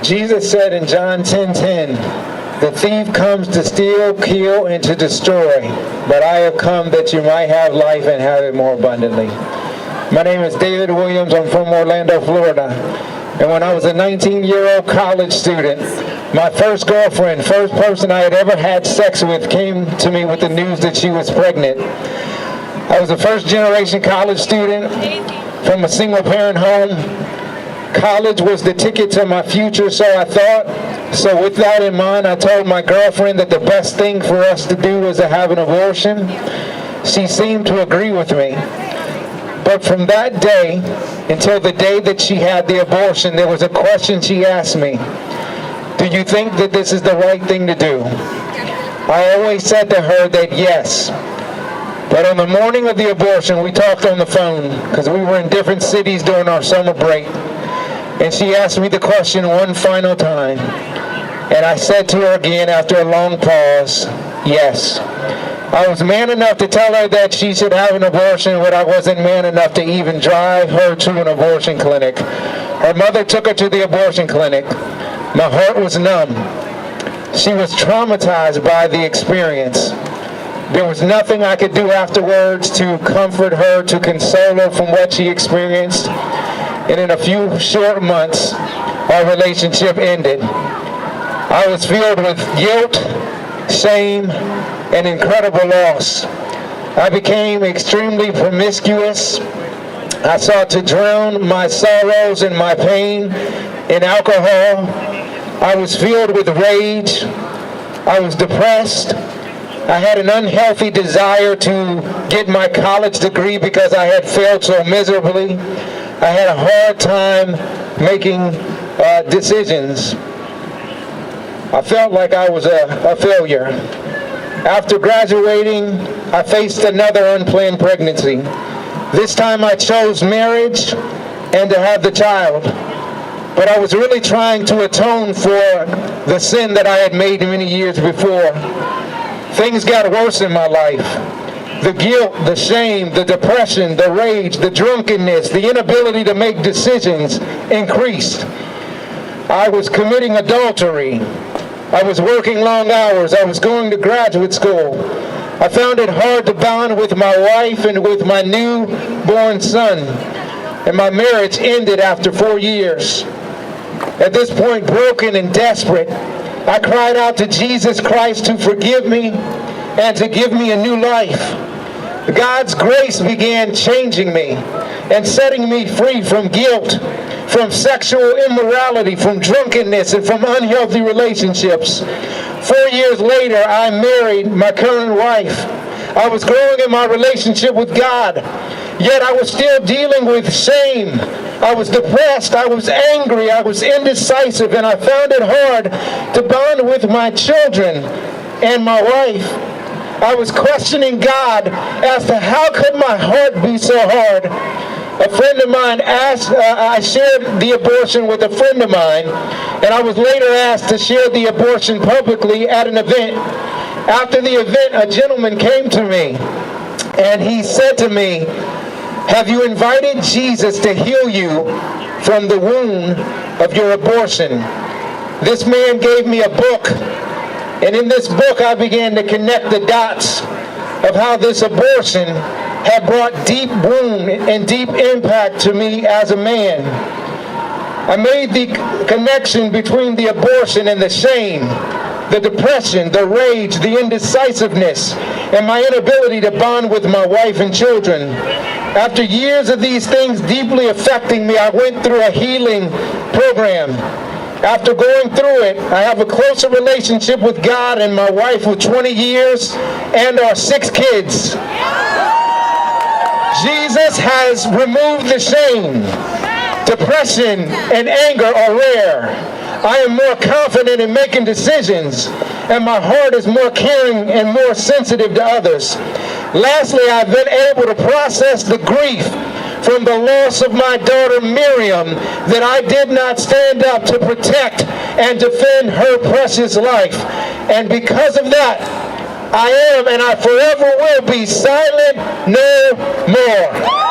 Jesus said in John 10:10, "The thief comes to steal, kill, and to destroy, but I have come that you might have life and have it more abundantly." My name is David Williams. I'm from Orlando, Florida. And when I was a 19-year-old college student, my first girlfriend, first person I had ever had sex with, came to me with the news that she was pregnant. I was a first-generation college student from a single-parent home. College was the ticket to my future, so I thought. So with that in mind, I told my girlfriend that the best thing for us to do was to have an abortion. She seemed to agree with me. But from that day until the day that she had the abortion, there was a question she asked me. Do you think that this is the right thing to do? I always said to her that yes. But on the morning of the abortion, we talked on the phone because we were in different cities during our summer break. And she asked me the question one final time. And I said to her again after a long pause, yes. I was man enough to tell her that she should have an abortion, but I wasn't man enough to even drive her to an abortion clinic. Her mother took her to the abortion clinic. My heart was numb. She was traumatized by the experience. There was nothing I could do afterwards to comfort her, to console her from what she experienced. And in a few short months, our relationship ended. I was filled with guilt, shame, and incredible loss. I became extremely promiscuous. I sought to drown my sorrows and my pain in alcohol. I was filled with rage. I was depressed. I had an unhealthy desire to get my college degree because I had failed so miserably. I had a hard time making decisions. I felt like I was a failure. After graduating, I faced another unplanned pregnancy. This time I chose marriage and to have the child. But I was really trying to atone for the sin that I had made many years before. Things got worse in my life. The guilt, the shame, the depression, the rage, the drunkenness, the inability to make decisions increased. I was committing adultery. I was working long hours. I was going to graduate school. I found it hard to bond with my wife and with my newborn son. And my marriage ended after 4 years. At this point, broken and desperate, I cried out to Jesus Christ to forgive me and to give me a new life. God's grace began changing me and setting me free from guilt, from sexual immorality, from drunkenness, and from unhealthy relationships. 4 years later, I married my current wife. I was growing in my relationship with God, yet I was still dealing with shame. I was depressed, I was angry, I was indecisive, and I found it hard to bond with my children and my wife. I was questioning God as to how could my heart be so hard. A friend of mine asked, I shared the abortion with a friend of mine, and I was later asked to share the abortion publicly at an event. After the event, a gentleman came to me, and he said to me, "Have you invited Jesus to heal you from the wound of your abortion?" This man gave me a book, and in this book I began to connect the dots of how this abortion had brought deep wound and deep impact to me as a man. I made the connection between the abortion and the shame, the depression, the rage, the indecisiveness, and my inability to bond with my wife and children. After years of these things deeply affecting me, I went through a healing program. After going through it, I have a closer relationship with God and my wife for 20 years and our 6 kids. Jesus has removed the shame. Depression and anger are rare. I am more confident in making decisions, and my heart is more caring and more sensitive to others. Lastly, I've been able to process the grief from the loss of my daughter Miriam that I did not stand up to protect and defend her precious life. And because of that, I am and I forever will be silent no more.